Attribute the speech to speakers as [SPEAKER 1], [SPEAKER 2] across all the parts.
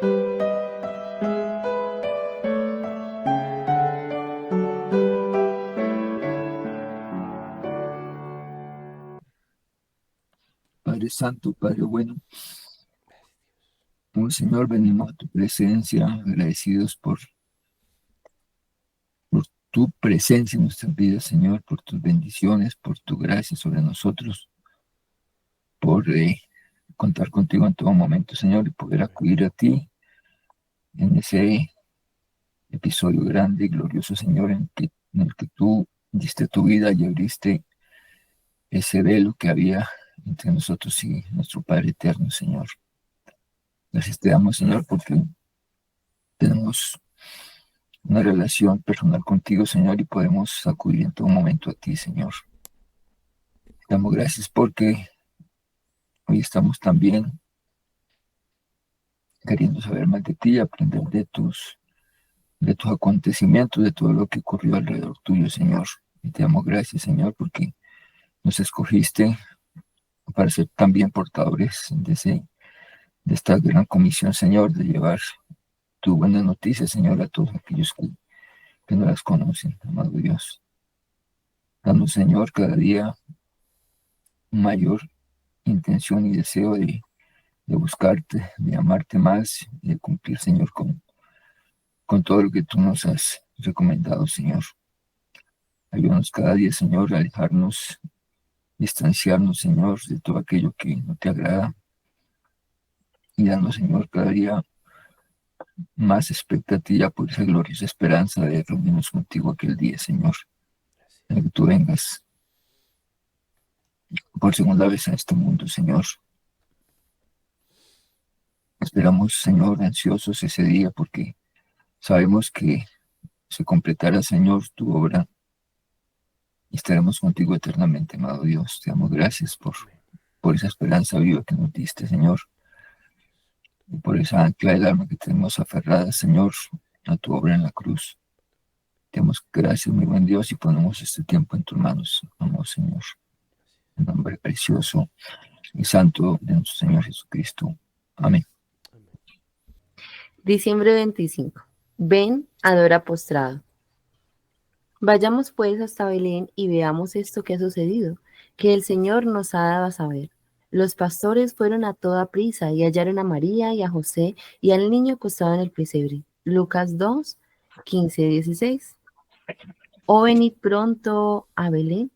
[SPEAKER 1] Padre Santo, Padre bueno, oh Señor, venimos a tu presencia, agradecidos por tu presencia en nuestras vidas, Señor, por tus bendiciones, por tu gracia sobre nosotros, por contar contigo en todo momento, Señor, y poder acudir a ti en ese episodio grande y glorioso, Señor, en el que tú diste tu vida y abriste ese velo que había entre nosotros y nuestro Padre eterno, Señor. Gracias te damos, Señor, porque tenemos una relación personal contigo, Señor, y podemos acudir en todo momento a ti, Señor. Te damos gracias porque hoy estamos también queriendo saber más de ti, aprender de tus acontecimientos, de todo lo que ocurrió alrededor tuyo, Señor. Y te damos gracias, Señor, porque nos escogiste para ser también portadores de esta gran comisión, Señor, de llevar tu buena noticia, Señor, a todos aquellos que no las conocen, amado Dios. Danos, Señor, cada día mayor intención y deseo de buscarte, de amarte más y de cumplir, Señor, con todo lo que tú nos has recomendado, Señor. Ayúdanos cada día, Señor, a alejarnos, distanciarnos, Señor, de todo aquello que no te agrada y danos, Señor, cada día más expectativa por esa gloriosa esperanza de reunirnos contigo aquel día, Señor, en el que tú vengas por segunda vez a este mundo, Señor. Esperamos, Señor, ansiosos ese día porque sabemos que se completará, Señor, tu obra y estaremos contigo eternamente, amado Dios. Te damos gracias por esa esperanza viva que nos diste, Señor, y por esa ancla del alma que tenemos aferrada, Señor, a tu obra en la cruz. Te damos gracias, mi buen Dios, y ponemos este tiempo en tus manos, amado Señor, en nombre precioso y santo de nuestro Señor Jesucristo. Amén.
[SPEAKER 2] Diciembre 25. Ven, adora postrado. Vayamos pues hasta Belén y veamos esto que ha sucedido, que el Señor nos ha dado a saber. Los pastores fueron a toda prisa y hallaron a María y a José y al niño acostado en el pesebre. Lucas 2, 15-16. O venid pronto a Belén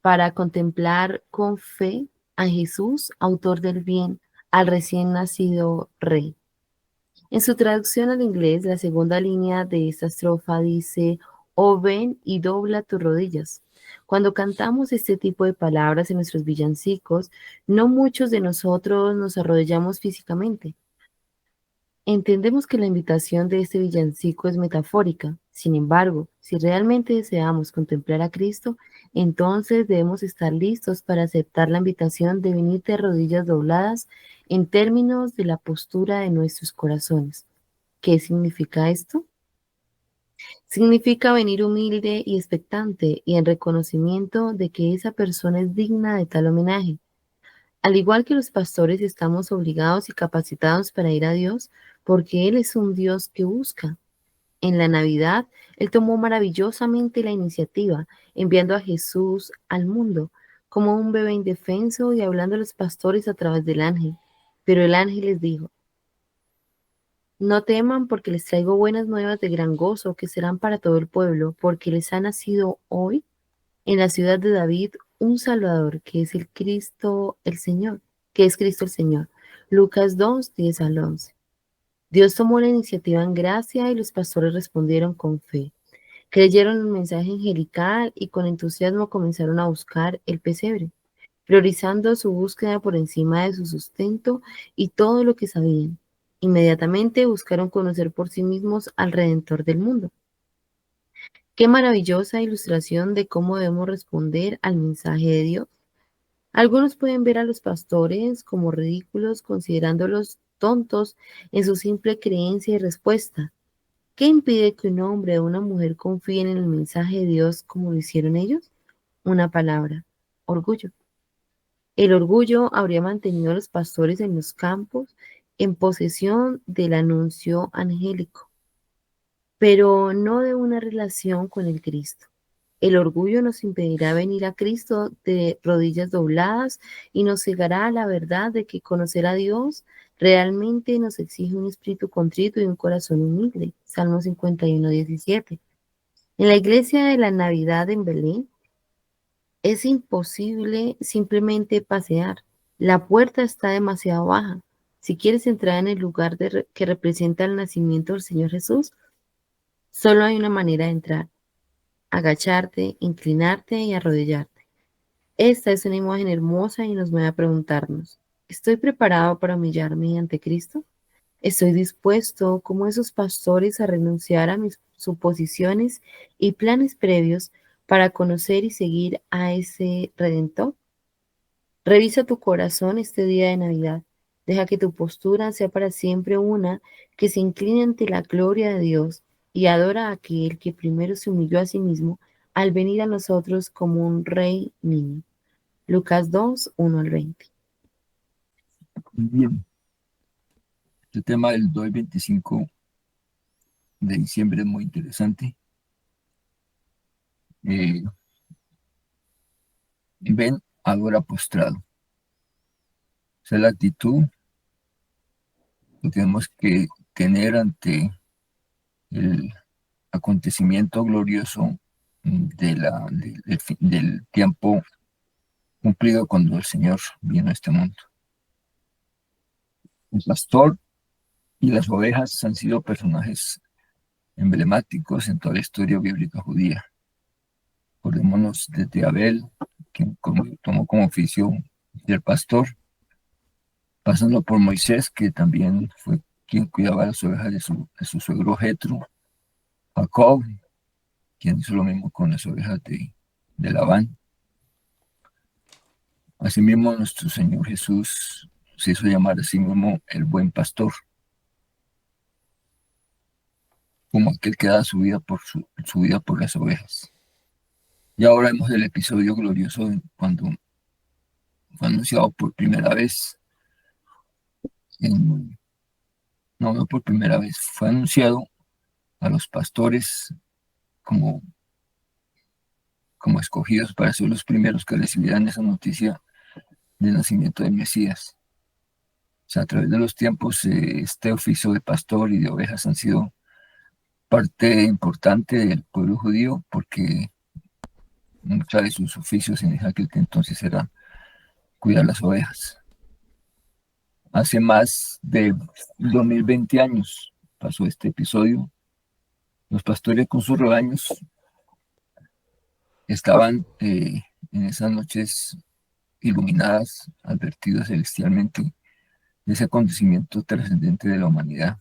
[SPEAKER 2] para contemplar con fe a Jesús, autor del bien, al recién nacido Rey. En su traducción al inglés, la segunda línea de esta estrofa dice, oh ven y dobla tus rodillas. Cuando cantamos este tipo de palabras en nuestros villancicos, no muchos de nosotros nos arrodillamos físicamente. Entendemos que la invitación de este villancico es metafórica. Sin embargo, si realmente deseamos contemplar a Cristo, entonces debemos estar listos para aceptar la invitación de venir de rodillas dobladas en términos de la postura de nuestros corazones. ¿Qué significa esto? Significa venir humilde y expectante y en reconocimiento de que esa persona es digna de tal homenaje. Al igual que los pastores estamos obligados y capacitados para ir a Dios, porque Él es un Dios que busca. En la Navidad, Él tomó maravillosamente la iniciativa, enviando a Jesús al mundo como un bebé indefenso y hablando a los pastores a través del ángel. Pero el ángel les dijo, no teman porque les traigo buenas nuevas de gran gozo que serán para todo el pueblo, porque les ha nacido hoy en la ciudad de David un Salvador, que es el Cristo el Señor, que es Cristo el Señor. Lucas 2, 10-11. Dios tomó la iniciativa en gracia y los pastores respondieron con fe. Creyeron el mensaje angelical y con entusiasmo comenzaron a buscar el pesebre, priorizando su búsqueda por encima de su sustento y todo lo que sabían. Inmediatamente buscaron conocer por sí mismos al Redentor del mundo. Qué maravillosa ilustración de cómo debemos responder al mensaje de Dios. Algunos pueden ver a los pastores como ridículos, considerándolos tontos en su simple creencia y respuesta. ¿Qué impide que un hombre o una mujer confíen en el mensaje de Dios como lo hicieron ellos? Una palabra: orgullo. El orgullo habría mantenido a los pastores en los campos en posesión del anuncio angélico, pero no de una relación con el Cristo. El orgullo nos impedirá venir a Cristo de rodillas dobladas y nos cegará a la verdad de que conocer a Dios realmente nos exige un espíritu contrito y un corazón humilde. Salmo 51:17. En la iglesia de la Navidad en Belén es imposible simplemente pasear. La puerta está demasiado baja. Si quieres entrar en el lugar que representa el nacimiento del Señor Jesús, solo hay una manera de entrar: agacharte, inclinarte y arrodillarte. Esta es una imagen hermosa y nos mueve a preguntarnos: ¿estoy preparado para humillarme ante Cristo? ¿Estoy dispuesto, como esos pastores, a renunciar a mis suposiciones y planes previos para conocer y seguir a ese Redentor? Revisa tu corazón este día de Navidad. Deja que tu postura sea para siempre una que se incline ante la gloria de Dios y adora a aquel que primero se humilló a sí mismo al venir a nosotros como un rey niño. Lucas 2:1-20.
[SPEAKER 1] Bien, este tema del 2 al 25 de diciembre es muy interesante. Eh, Ven, adora postrado. Esa es la actitud que tenemos que tener ante el acontecimiento glorioso del tiempo cumplido cuando el Señor vino a este mundo. El pastor y las ovejas han sido personajes emblemáticos en toda la historia bíblica judía. Acordémonos desde Abel, quien tomó como oficio ser pastor, pasando por Moisés, que también fue quien cuidaba las ovejas de su suegro Jetro, Jacob, quien hizo lo mismo con las ovejas de Labán. Asimismo, nuestro Señor Jesús se hizo llamar a sí mismo el buen pastor, como aquel que da su vida por las ovejas. Y ahora vemos el episodio glorioso cuando fue anunciado por primera vez, no por primera vez, fue anunciado a los pastores como, como escogidos para ser los primeros que recibieran esa noticia del nacimiento del Mesías. O sea, a través de los tiempos, este oficio de pastor y de ovejas han sido parte importante del pueblo judío, porque muchos de sus oficios en aquel entonces era cuidar las ovejas. Hace más de 2020 años pasó este episodio. Los pastores con sus rebaños estaban en esas noches iluminadas, advertidos celestialmente de ese acontecimiento trascendente de la humanidad.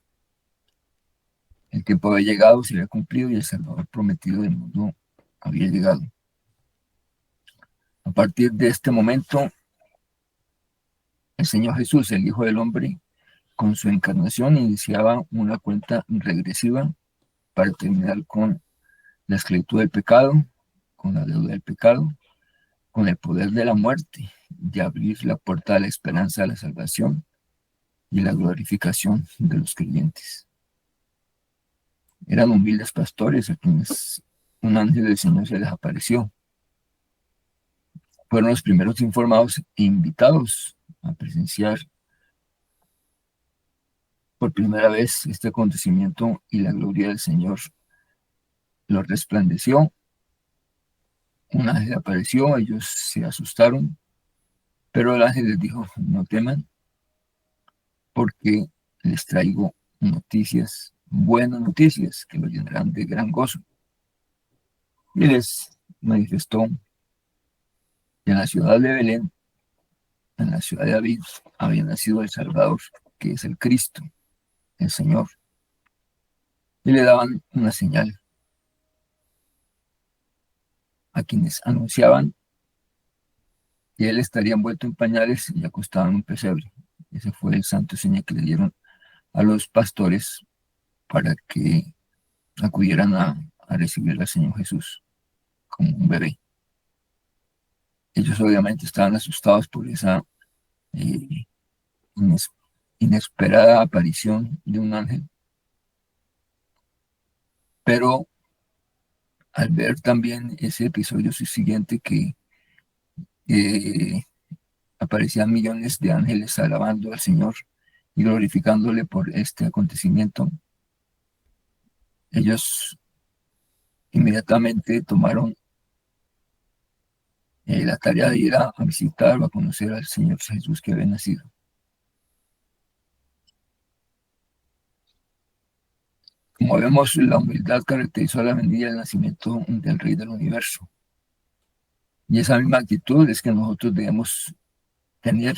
[SPEAKER 1] El tiempo había llegado, se había cumplido y el Salvador prometido del mundo había llegado. A partir de este momento, el Señor Jesús, el Hijo del Hombre, con su encarnación iniciaba una cuenta regresiva para terminar con la esclavitud del pecado, con la deuda del pecado, con el poder de la muerte, y abrir la puerta a la esperanza de la salvación y la glorificación de los creyentes. Eran humildes pastores a quienes un ángel del Señor se les apareció. Fueron los primeros informados e invitados a presenciar por primera vez este acontecimiento, y la gloria del Señor los resplandeció. Un ángel apareció, ellos se asustaron, pero el ángel les dijo: no teman, porque les traigo noticias, buenas noticias, que los llenarán de gran gozo. Y les manifestó que en la ciudad de Belén, en la ciudad de David, había nacido el Salvador, que es el Cristo, el Señor. Y le daban una señal a quienes anunciaban que él estaría envuelto en pañales y acostado en un pesebre. Ese fue el santo señal que le dieron a los pastores para que acudieran a recibir al Señor Jesús como un bebé. Ellos obviamente estaban asustados por esa inesperada aparición de un ángel, pero al ver también ese episodio siguiente que eh, aparecían millones de ángeles alabando al Señor y glorificándole por este acontecimiento, ellos inmediatamente tomaron la tarea de ir a visitar o a conocer al Señor Jesús que había nacido. Como vemos, la humildad caracterizó la venida del nacimiento del Rey del Universo. Y esa misma actitud es que nosotros debemos tener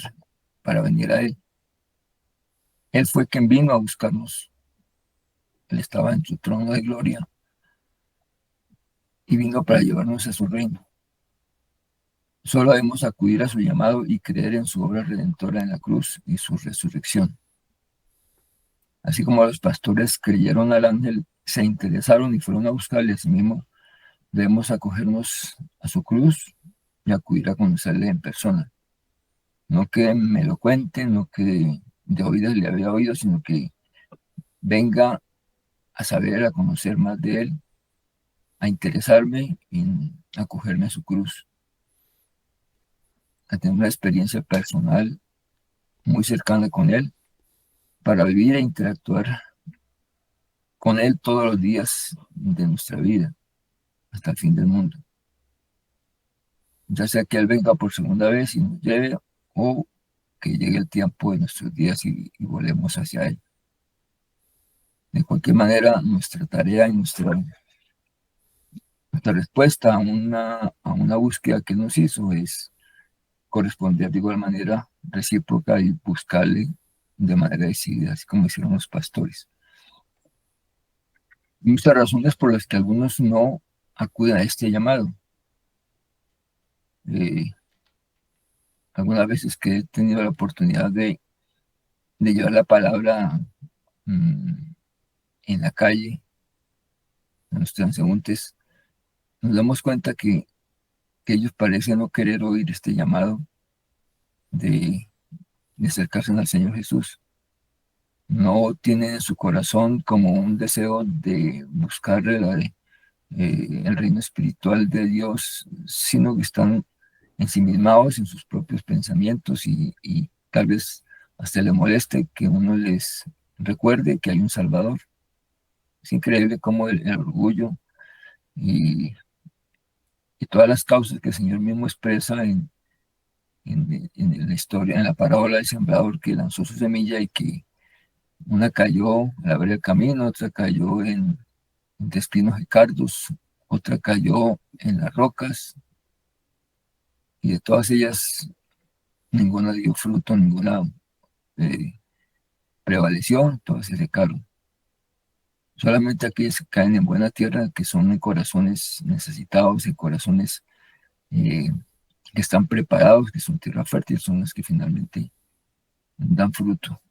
[SPEAKER 1] para venir a Él. Él fue quien vino a buscarnos. Él estaba en su trono de gloria y vino para llevarnos a su reino. Solo debemos acudir a su llamado y creer en su obra redentora en la cruz y su resurrección. Así como los pastores creyeron al ángel, se interesaron y fueron a buscarle, a sí mismo debemos acogernos a su cruz y acudir a conocerle en persona. No que me lo cuenten, no que de oídas le había oído, sino que venga a saber, a conocer más de él, a interesarme y acogerme a su cruz, a tener una experiencia personal muy cercana con él, para vivir e interactuar con él todos los días de nuestra vida, hasta el fin del mundo. Ya sea que él venga por segunda vez y nos lleve, o que llegue el tiempo de nuestros días y volvemos hacia él. De cualquier manera, nuestra tarea y nuestra respuesta a una búsqueda que nos hizo es corresponder de igual manera recíproca y buscarle de manera decidida, así como hicieron los pastores. Muchas razones por las que algunos no acuden a este llamado. Eh, Algunas veces que he tenido la oportunidad de llevar la palabra mm, en la calle, a los transeúntes, nos damos cuenta que ellos parecen no querer oír este llamado de acercarse al Señor Jesús. No tienen en su corazón como un deseo de buscar el reino espiritual de Dios, sino que están ensimismados en sus propios pensamientos y tal vez hasta le moleste que uno les recuerde que hay un Salvador. Es increíble cómo el orgullo y, y todas las causas que el Señor mismo expresa en la historia, en la parábola del sembrador que lanzó su semilla y que una cayó al abrir el camino, otra cayó de espinos y cardos, otra cayó en las rocas, y de todas ellas ninguna dio fruto, ninguna eh, prevaleció, todas se secaron. Solamente aquellas que caen en buena tierra, que son en corazones necesitados, en corazones eh, que están preparados, que son tierra fértil, son las que finalmente dan fruto.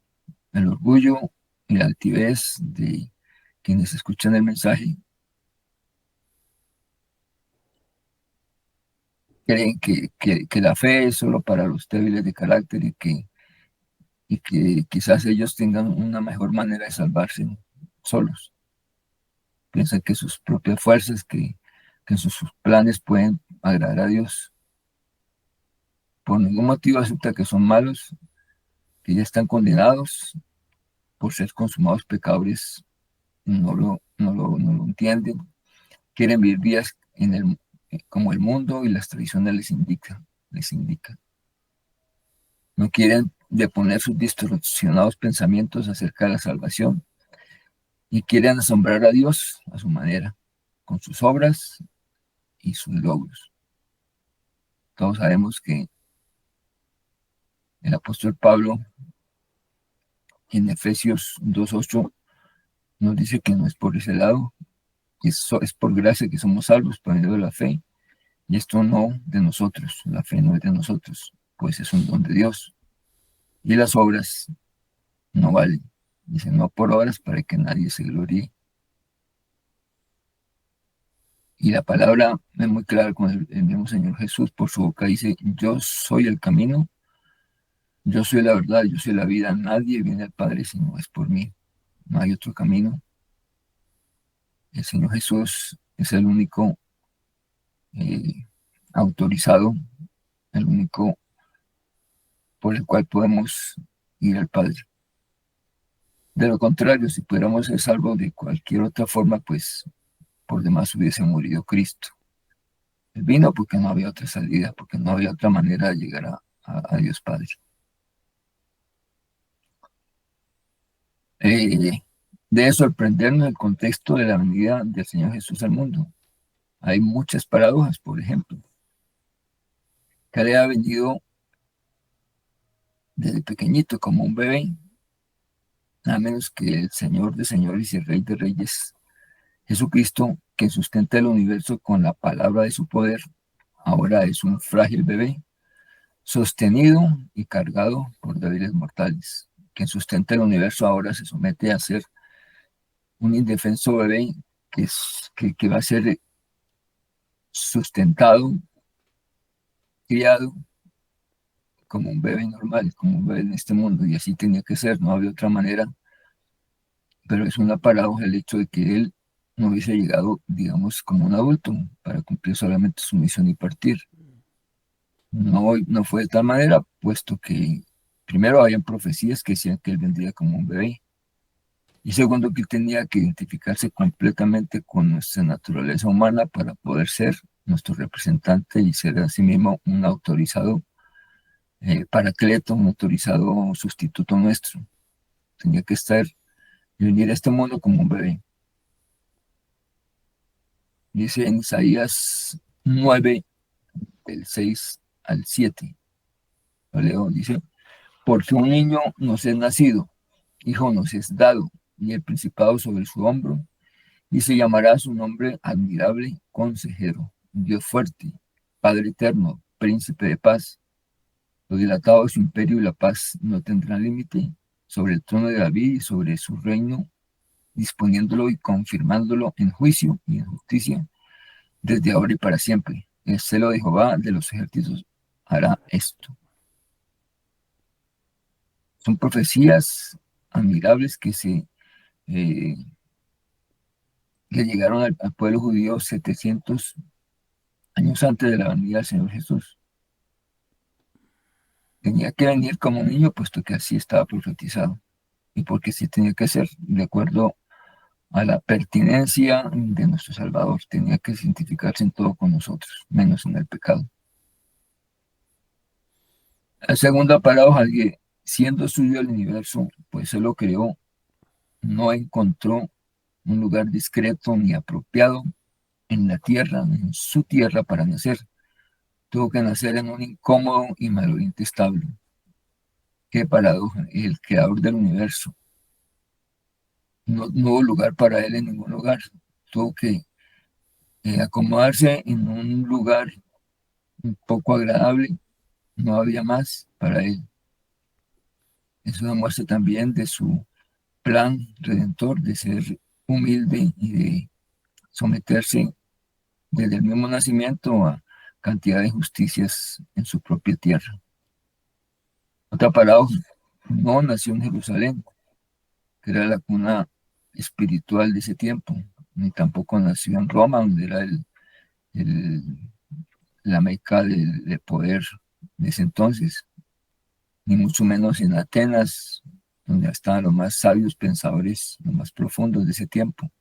[SPEAKER 1] El orgullo y la altivez de quienes escuchan el mensaje creen que la fe es solo para los débiles de carácter y que quizás ellos tengan una mejor manera de salvarse solos. Piensan que sus propias fuerzas, que sus planes pueden agradar a Dios. Por ningún motivo acepta que son malos, que ya están condenados por ser consumados pecadores. No lo entienden. Quieren vivir vidas como el mundo y las tradiciones les indican. No quieren deponer sus distorsionados pensamientos acerca de la salvación y quieren asombrar a Dios a su manera, con sus obras y sus logros. Todos sabemos que el apóstol Pablo en Efesios 2:8 nos dice que no es por ese lado, es por gracia que somos salvos por medio de la fe, y esto no de nosotros, la fe no es de nosotros, pues es un don de Dios, y las obras no valen. Dice, no por obras para que nadie se gloríe. Y la palabra es muy clara con el mismo Señor Jesús por su boca dice, yo soy el camino, Yo soy la verdad, yo soy la vida, nadie viene al Padre si no es por mí. No hay otro camino. El Señor Jesús es el único eh, autorizado, el único por el cual podemos ir al Padre. De lo contrario, si pudiéramos ser salvos de cualquier otra forma, pues por demás hubiese morido Cristo. Él vino porque no había otra salida, porque no había otra manera de llegar a Dios Padre. Eh, Debe sorprendernos el contexto de la venida del Señor Jesús al mundo. Hay muchas paradojas, por ejemplo, que Él ha venido desde pequeñito como un bebé, nada menos que el Señor de señores y el Rey de reyes, Jesucristo, que sustenta el universo con la palabra de su poder, ahora es un frágil bebé, sostenido y cargado por débiles mortales. Quien sustenta el universo ahora se somete a ser un indefenso bebé que va a ser sustentado, criado como un bebé normal, como un bebé en este mundo, y así tenía que ser, no había otra manera, pero es una paradoja el hecho de que él no hubiese llegado, digamos, como un adulto para cumplir solamente su misión y partir. No, no fue de tal manera, puesto que primero habían profecías que decían que él vendría como un bebé, y segundo que él tenía que identificarse completamente con nuestra naturaleza humana para poder ser nuestro representante y ser asimismo un autorizado paracleto, un autorizado sustituto nuestro. Tenía que estar y venir a este mundo como un bebé. Dice en Isaías 9, del 6 al 7. Lo leo, dice, porque un niño nos es nacido, hijo nos es dado, y el principado sobre su hombro, y se llamará su nombre admirable, consejero, Dios fuerte, Padre eterno, príncipe de paz. Lo dilatado de su imperio y la paz no tendrán límite sobre el trono de David y sobre su reino, disponiéndolo y confirmándolo en juicio y en justicia, desde ahora y para siempre. El celo de Jehová de los ejércitos hará esto. Son profecías admirables eh, que llegaron al pueblo judío 700 años antes de la venida del Señor Jesús. Tenía que venir como un niño, puesto que así estaba profetizado, y porque sí tenía que ser de acuerdo a la pertinencia de nuestro Salvador. Tenía que identificarse en todo con nosotros, menos en el pecado. La segunda paradoja, que siendo suyo el universo, pues él lo creó, no encontró un lugar discreto ni apropiado en la tierra, en su tierra para nacer. Tuvo que nacer en un incómodo y maloliente establo. Qué paradoja, el creador del universo. No hubo lugar para él en ningún lugar. Tuvo que acomodarse en un lugar un poco agradable. No había más para él. Eso demuestra también de su plan redentor, de ser humilde y de someterse desde el mismo nacimiento a cantidad de injusticias en su propia tierra. Otra paradoja, no nació en Jerusalén, que era la cuna espiritual de ese tiempo, ni tampoco nació en Roma, donde era el- la meca del poder de ese entonces, ni mucho menos en Atenas, donde estaban los más sabios pensadores, los más profundos de ese tiempo.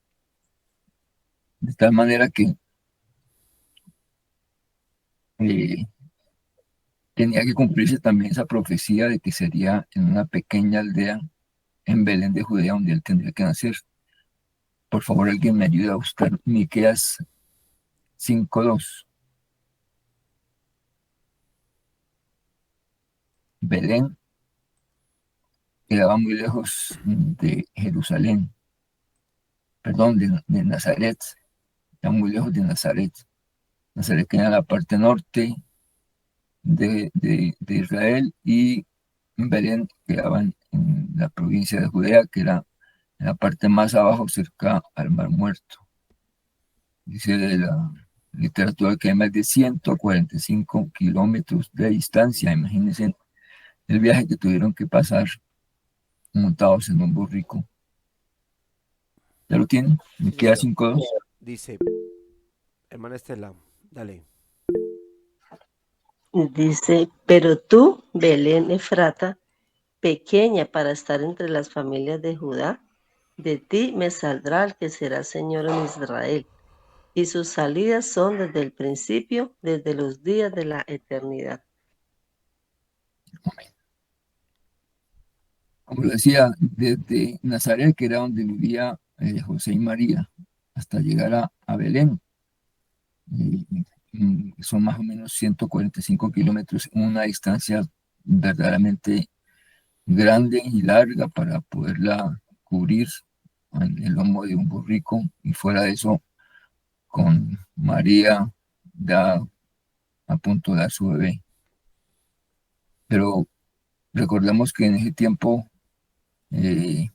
[SPEAKER 1] De tal manera que eh, tenía que cumplirse también esa profecía de que sería en una pequeña aldea en Belén de Judea donde él tendría que nacer. Por favor, alguien me ayuda a buscar Miqueas 5:2. Belén quedaba muy lejos de Jerusalén, perdón, de Nazaret, está muy lejos de Nazaret. Nazaret queda en la parte norte de Israel, y Belén quedaba en la provincia de Judea, que era en la parte más abajo, cerca al Mar Muerto. Dice de la literatura que hay más de 145 kilómetros de distancia. Imagínense el viaje que tuvieron que pasar montados en un burrico. ¿Ya lo tienen? Me
[SPEAKER 3] Sí,
[SPEAKER 1] queda
[SPEAKER 3] señor.
[SPEAKER 1] 5:2.
[SPEAKER 3] Dice, hermana Estela, dale.
[SPEAKER 4] Dice, pero tú, Belén Efrata, pequeña para estar entre las familias de Judá, de ti me saldrá el que será Señor en Israel, y sus salidas son desde el principio, desde los días de la eternidad.
[SPEAKER 1] Como lo decía, desde Nazaret, que era donde vivía José y María, hasta llegar a Belén. Son más o menos 145 kilómetros, una distancia verdaderamente grande y larga para poderla cubrir en el lomo de un burrico, y fuera de eso, con María da, a punto de dar su bebé. Pero recordemos que en ese tiempo eh,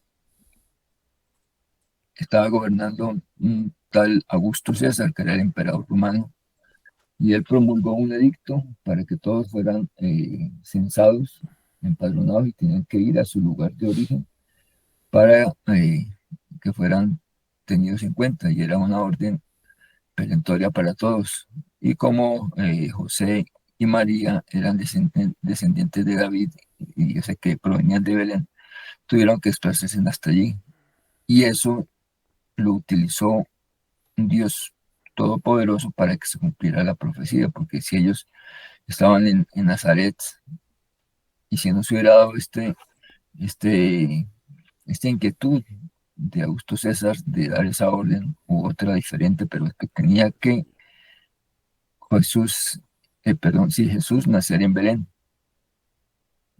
[SPEAKER 1] estaba gobernando un tal Augusto César, que era el emperador romano, y él promulgó un edicto para que todos fueran censados, empadronados, y tenían que ir a su lugar de origen para que fueran tenidos en cuenta, y era una orden perentoria para todos. Y como José y María eran descendientes de David, y yo sé que provenían de Belén, tuvieron que desplazarse hasta allí. Y eso lo utilizó un Dios todopoderoso para que se cumpliera la profecía, porque si ellos estaban en Nazaret, y si no se hubiera dado este, esta inquietud de Augusto César de dar esa orden, u otra diferente, pero es que tenía que Jesús, perdón, sí, Jesús nacer en Belén.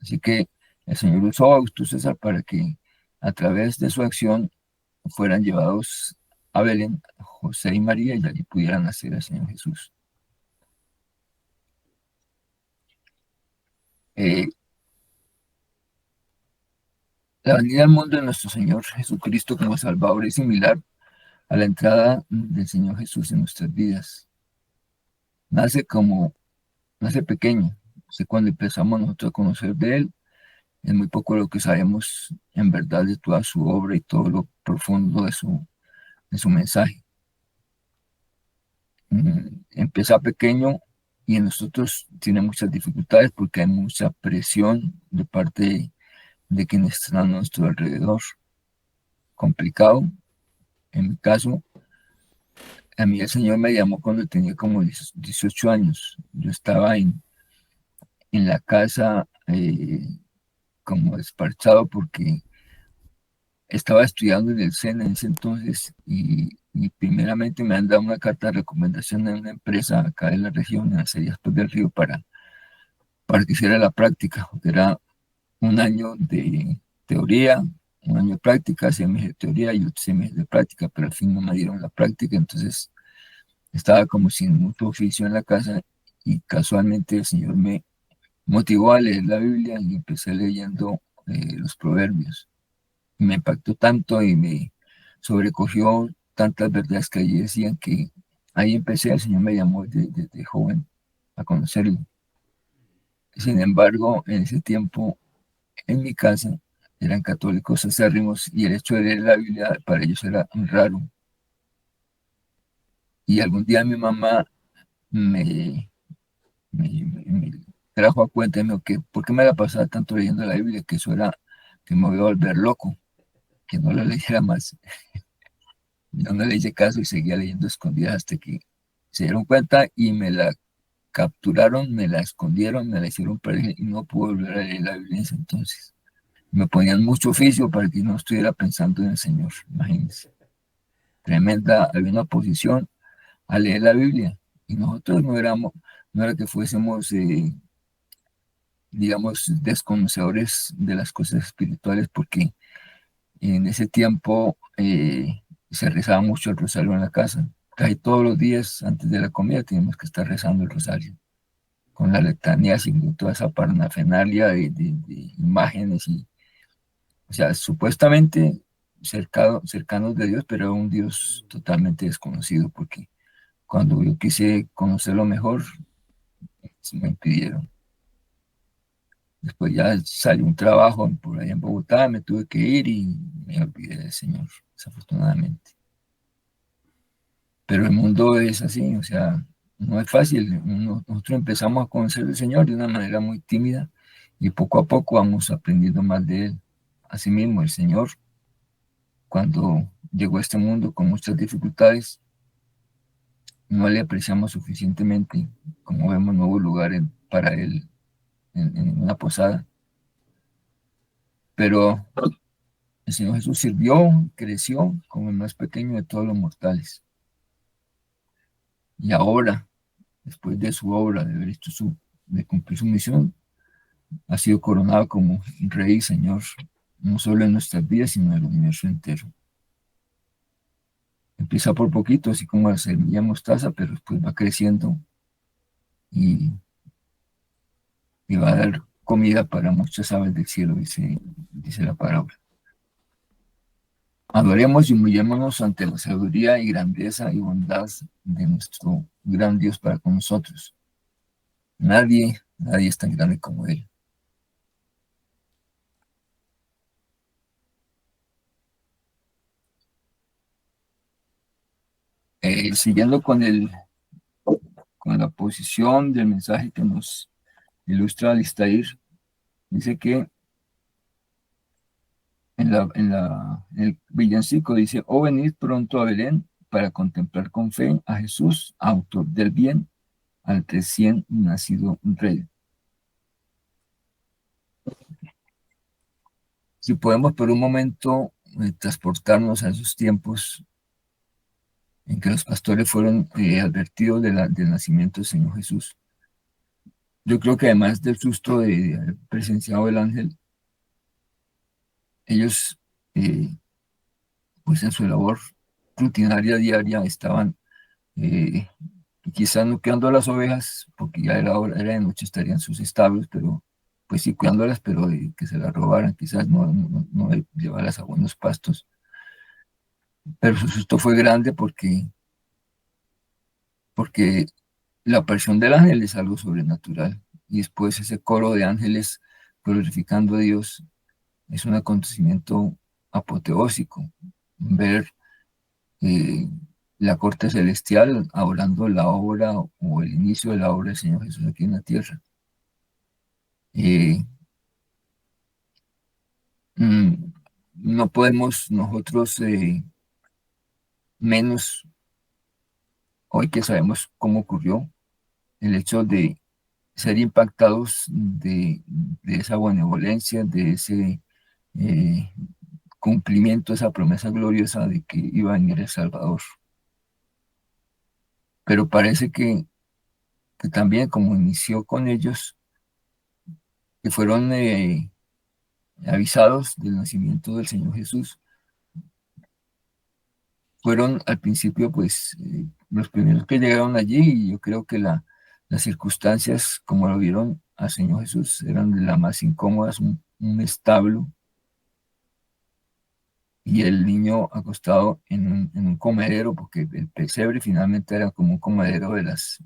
[SPEAKER 1] Así que el Señor usó a Augusto César para que a través de su acción fueran llevados a Belén José y María, y allí pudieran nacer el Señor Jesús. Eh, la venida al mundo de nuestro Señor Jesucristo como Salvador es similar a la entrada del Señor Jesús en nuestras vidas. Nace nace pequeño. Cuando empezamos nosotros a conocer de Él, es muy poco lo que sabemos en verdad de toda su obra y todo lo profundo de su mensaje. Empieza pequeño, y en nosotros tiene muchas dificultades porque hay mucha presión de parte de quienes están a nuestro alrededor. Complicado. En mi caso, a mí el Señor me llamó cuando tenía como 18 años. Yo estaba en la casa como desparchado porque estaba estudiando en el SENA en ese entonces, y primeramente me han dado una carta de recomendación de una empresa acá de la región, en las Cerillas del Río, para que hiciera la práctica, porque era un año de teoría, un año de práctica, 6 meses de teoría y 8 meses de práctica, pero al fin no me dieron la práctica. Entonces estaba como sin mucho oficio en la casa, y casualmente el Señor me motivó a leer la Biblia, y empecé leyendo los proverbios. Me impactó tanto y me sobrecogió tantas verdades que allí decían, que ahí empecé. El Señor me llamó desde joven a conocerlo. Sin embargo, en ese tiempo, en mi casa, eran católicos acérrimos, y el hecho de leer la Biblia para ellos era raro. Y algún día mi mamá me, me trajo a cuenta y me dijo que por qué me la pasaba tanto leyendo la Biblia, que eso era que me iba a volver loco, que no la leyera más. Yo no le hice caso y seguía leyendo escondidas hasta que se dieron cuenta y me la capturaron, me la escondieron, me la hicieron perder, y no pude volver a leer la Biblia en ese entonces. Me ponían mucho oficio para que no estuviera pensando en el Señor, imagínense. Tremenda, había una oposición a leer la Biblia, y nosotros no era que fuésemos, digamos, desconocedores de las cosas espirituales, porque en ese tiempo se rezaba mucho el rosario en la casa. Casi todos los días antes de la comida teníamos que estar rezando el rosario, con la letanía, sin toda esa parafernalia de imágenes, o sea, supuestamente cercanos de Dios, pero un Dios totalmente desconocido, porque cuando yo quise conocerlo mejor, se me impidieron. Después ya salió un trabajo por allá en Bogotá, me tuve que ir y me olvidé del Señor, desafortunadamente. Pero el mundo es así, o sea, no es fácil. Nosotros empezamos a conocer al Señor de una manera muy tímida y poco a poco vamos aprendiendo más de Él. Asimismo, el Señor, cuando llegó a este mundo con muchas dificultades, no le apreciamos suficientemente, como vemos nuevos lugares para Él en una posada. Pero el Señor Jesús sirvió, creció como el más pequeño de todos los mortales. Y ahora, después de su obra, de haber hecho de cumplir su misión, ha sido coronado como Rey y Señor, no solo en nuestras vidas, sino en el universo entero. Empieza por poquito, así como la semilla mostaza, pero después va creciendo y, y va a dar comida para muchas aves del cielo, dice la palabra. Adoremos y humillémonos ante la sabiduría y grandeza y bondad de nuestro gran Dios para con nosotros. Nadie es tan grande como Él. Siguiendo con la posición del mensaje que nos ilustra Alistair, dice que en el villancico dice: oh, venid pronto a Belén para contemplar con fe a Jesús, autor del bien, al recién nacido Rey. Si podemos por un momento transportarnos a esos tiempos en que los pastores fueron advertidos del nacimiento del Señor Jesús. Yo creo que además del susto de haber presenciado el ángel, ellos, pues en su labor rutinaria diaria, estaban quizás no cuidando a las ovejas, porque ya era de noche, estarían en sus establos, pero pues sí cuidándolas, pero que se las robaran, quizás no llevarlas a buenos pastos. Pero su susto fue grande porque la aparición del ángel es algo sobrenatural. Y después ese coro de ángeles glorificando a Dios es un acontecimiento apoteósico. Ver eh, la corte celestial adorando la obra o el inicio de la obra del Señor Jesús aquí en la tierra. Eh, mm, no podemos nosotros, menos hoy que sabemos cómo ocurrió, el hecho de ser impactados de esa benevolencia, de ese eh, cumplimiento, esa promesa gloriosa de que iba a venir el Salvador. Pero parece que también como inició con ellos, que fueron avisados del nacimiento del Señor Jesús, fueron al principio pues los primeros que llegaron allí, y yo creo que las circunstancias como lo vieron al Señor Jesús eran de las más incómodas, un establo y el niño acostado en un comedero, porque el pesebre finalmente era como un comedero de las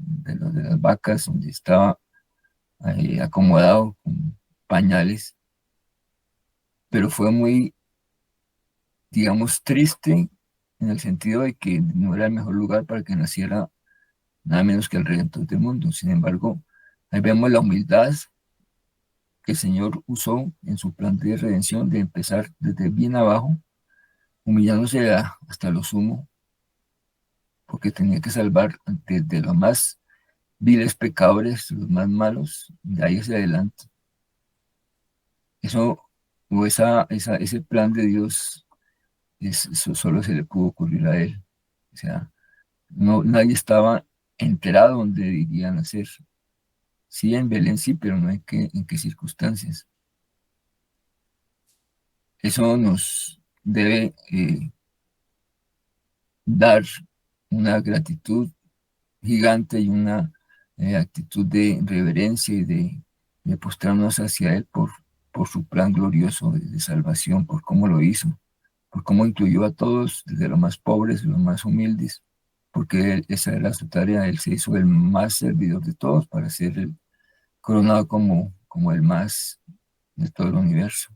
[SPEAKER 1] vacas, donde estaba acomodado con pañales, pero fue muy, digamos, triste en el sentido de que no era el mejor lugar para que naciera nada menos que el Redentor del mundo. Sin embargo, ahí vemos la humildad que el Señor usó en su plan de redención, de empezar desde bien abajo, humillándose hasta lo sumo, porque tenía que salvar desde los más viles pecadores, los más malos, de ahí hacia adelante. Eso, o ese plan de Dios, eso solo se le pudo ocurrir a Él. O sea, nadie estaba enterado dónde irían a nacer. Sí, en Belén sí, pero no en qué circunstancias. Eso nos debe dar una gratitud gigante y una actitud de reverencia y de postrarnos hacia Él por su plan glorioso de salvación, por cómo lo hizo, por cómo incluyó a todos, desde los más pobres, los más humildes, porque esa era su tarea. Él se hizo el más servidor de todos para ser coronado como como el más de todo el universo.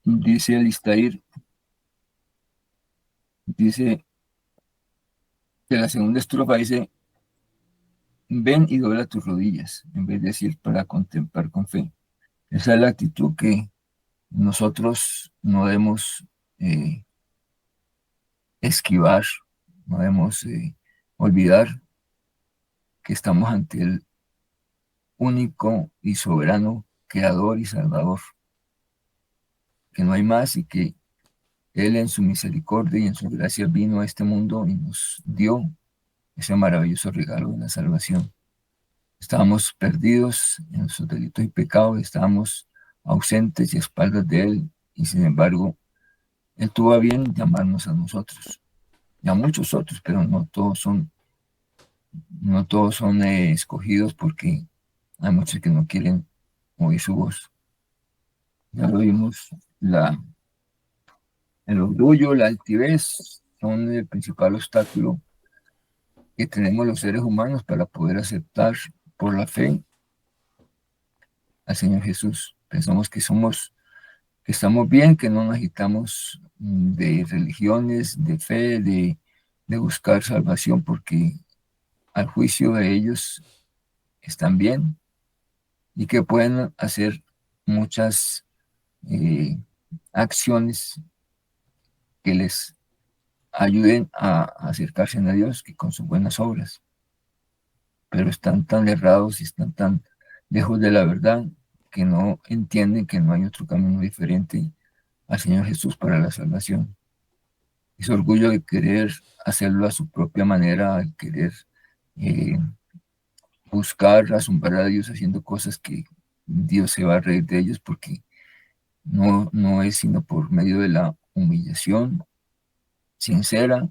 [SPEAKER 1] Dice Alistair, dice que la segunda estrofa dice, ven y dobla tus rodillas, en vez de decir para contemplar con fe. Esa es la actitud que nosotros no debemos esquivar, no debemos olvidar que estamos ante el único y soberano creador y salvador, que no hay más y que Él en su misericordia y en su gracia vino a este mundo y nos dio ese maravilloso regalo de la salvación. Estábamos perdidos en nuestros delitos y pecados, estábamos ausentes y a espaldas de Él, y sin embargo, Él tuvo a bien llamarnos a nosotros, y a muchos otros, pero no todos son escogidos porque hay muchos que no quieren oír su voz. Ya lo vimos, el orgullo, la altivez son el principal obstáculo que tenemos los seres humanos para poder aceptar por la fe al Señor Jesús. Pensamos que estamos bien, que no necesitamos de religiones, de fe, de buscar salvación, porque al juicio de ellos están bien y que pueden hacer muchas acciones que les ayuden a acercarse a Dios que con sus buenas obras, pero están tan errados y están tan lejos de la verdad que no entienden que no hay otro camino diferente al Señor Jesús para la salvación. Ese orgullo de querer hacerlo a su propia manera, de querer eh, buscar asombrar a Dios haciendo cosas que Dios se va a reír de ellos, porque no es sino por medio de la humillación sincera,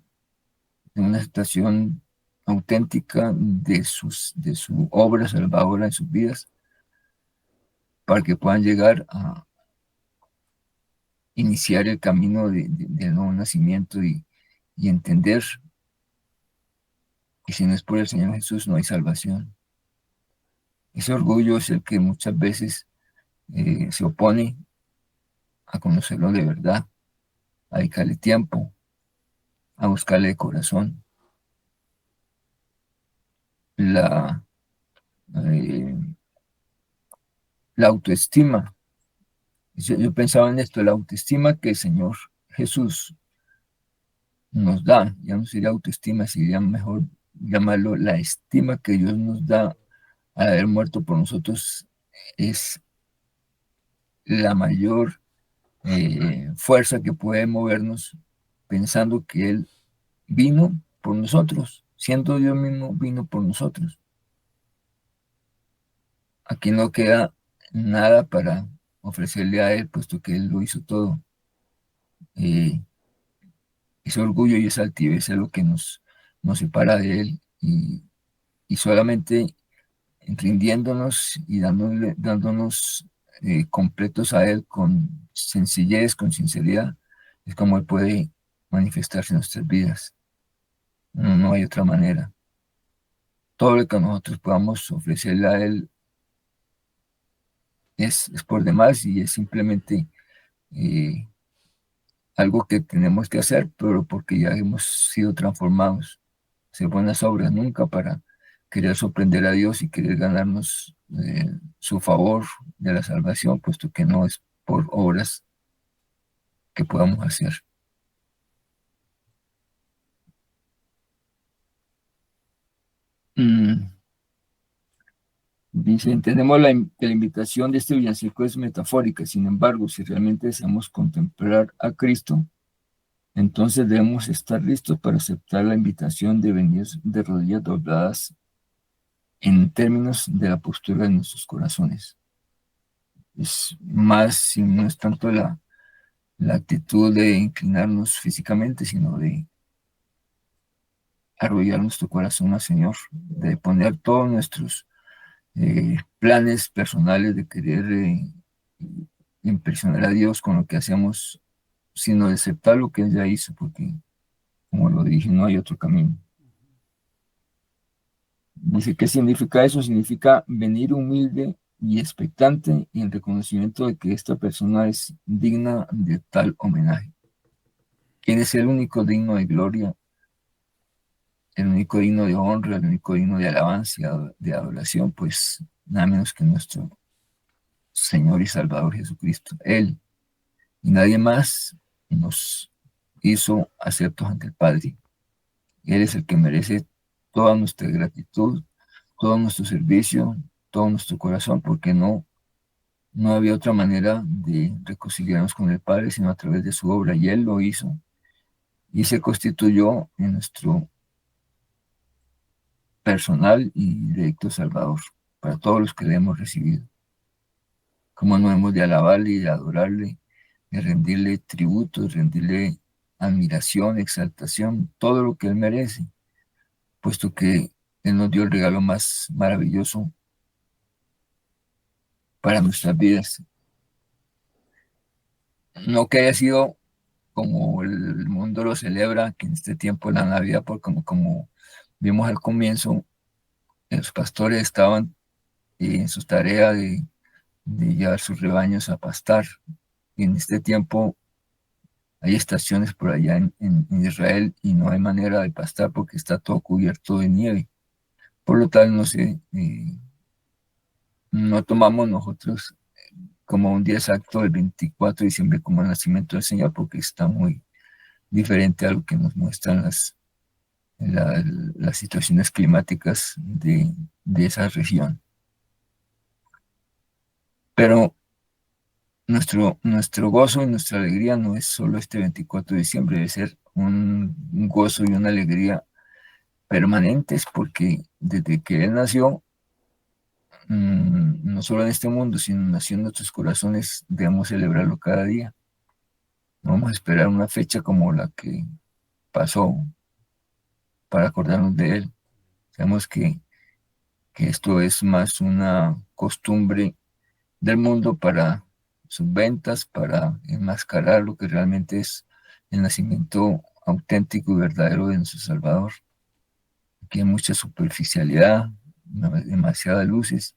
[SPEAKER 1] de una situación auténtica de su obra salvadora en sus vidas, para que puedan llegar a iniciar el camino del nuevo nacimiento y entender que si no es por el Señor Jesús no hay salvación. Ese orgullo es el que muchas veces se opone a conocerlo de verdad, a dedicarle tiempo, a buscarle de corazón. La, eh, la autoestima. Yo pensaba en esto, la autoestima que el Señor Jesús nos da, ya no sería autoestima, sería mejor llamarlo la estima que Dios nos da al haber muerto por nosotros, es la mayor fuerza que puede movernos pensando que Él vino por nosotros, siendo Dios mismo vino por nosotros. Aquí no queda nada para ofrecerle a Él, puesto que Él lo hizo todo. Ese orgullo y esa altivez es lo que nos separa de Él, y solamente rindiéndonos y dándonos completos a Él con sencillez, con sinceridad, es como Él puede manifestarse en nuestras vidas. No hay otra manera. Todo lo que nosotros podamos ofrecerle a Él es por demás, y es simplemente eh, algo que tenemos que hacer, pero porque ya hemos sido transformados. Hacer buenas obras, nunca para querer sorprender a Dios y querer ganarnos su favor de la salvación, puesto que no es por obras que podamos hacer. Dice, entendemos que la invitación de este villancico es metafórica. Sin embargo, si realmente deseamos contemplar a Cristo, entonces debemos estar listos para aceptar la invitación de venir de rodillas dobladas en términos de la postura de nuestros corazones. Es más, si no es tanto la actitud de inclinarnos físicamente, sino de arrollar nuestro corazón al Señor, de poner todos nuestros planes personales de querer impresionar a Dios con lo que hacemos, sino de aceptar lo que Él ya hizo, porque, como lo dije, no hay otro camino. Dice, ¿qué significa eso? Significa venir humilde y expectante y en reconocimiento de que esta persona es digna de tal homenaje. ¿Quién es el único digno de gloria, el único digno de honra, el único digno de alabanza, de adoración? Pues nada menos que nuestro Señor y Salvador Jesucristo. Él y nadie más nos hizo aceptos ante el Padre. Él es el que merece toda nuestra gratitud, todo nuestro servicio, todo nuestro corazón, porque no había otra manera de reconciliarnos con el Padre sino a través de su obra, y Él lo hizo y se constituyó en nuestro personal y directo Salvador para todos los que le hemos recibido. Como no hemos de alabarle y de adorarle, de rendirle tributo, de rendirle admiración, exaltación, todo lo que Él merece, puesto que Él nos dio el regalo más maravilloso para nuestras vidas. No que haya sido como el mundo lo celebra, que en este tiempo de la Navidad, porque como vimos al comienzo, los pastores estaban en su tarea de llevar sus rebaños a pastar. Y en este tiempo hay estaciones por allá en Israel y no hay manera de pastar porque está todo cubierto de nieve. Por lo tal, no tomamos nosotros como un día exacto el 24 de diciembre como el nacimiento del Señor, porque está muy diferente a lo que nos muestran las situaciones climáticas de esa región. Pero nuestro gozo y nuestra alegría no es solo este 24 de diciembre, debe ser un gozo y una alegría permanentes, porque desde que Él nació, no solo en este mundo, sino nació en nuestros corazones, debemos celebrarlo cada día. No vamos a esperar una fecha como la que pasó para acordarnos de Él. Sabemos que esto es más una costumbre del mundo para sus ventas, para enmascarar lo que realmente es el nacimiento auténtico y verdadero de nuestro Salvador. Aquí hay mucha superficialidad, demasiadas luces,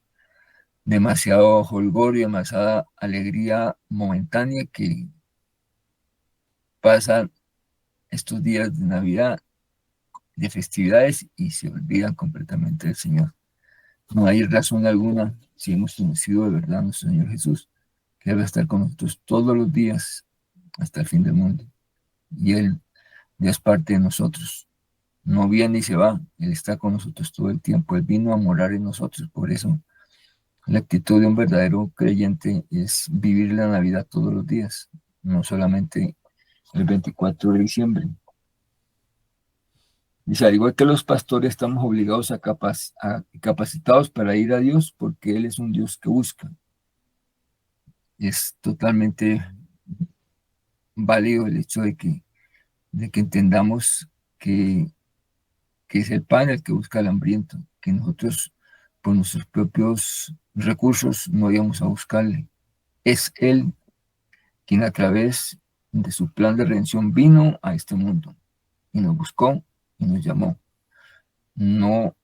[SPEAKER 1] demasiado jolgorio, demasiada alegría momentánea que pasan estos días de Navidad, de festividades, y se olvidan completamente del Señor. No hay razón alguna, si hemos conocido de verdad a nuestro Señor Jesús, que debe estar con nosotros todos los días hasta el fin del mundo. Y Él ya es parte de nosotros. No viene y se va, Él está con nosotros todo el tiempo. Él vino a morar en nosotros. Por eso la actitud de un verdadero creyente es vivir la Navidad todos los días, no solamente el 24 de diciembre. Dice, al igual que los pastores, estamos obligados capacitados para ir a Dios, porque Él es un Dios que busca. Es totalmente válido el hecho de que entendamos que es el pan el que busca al hambriento, que nosotros por nuestros propios recursos no íbamos a buscarle. Es Él quien a través de su plan de redención vino a este mundo y nos buscó y nos llamó. No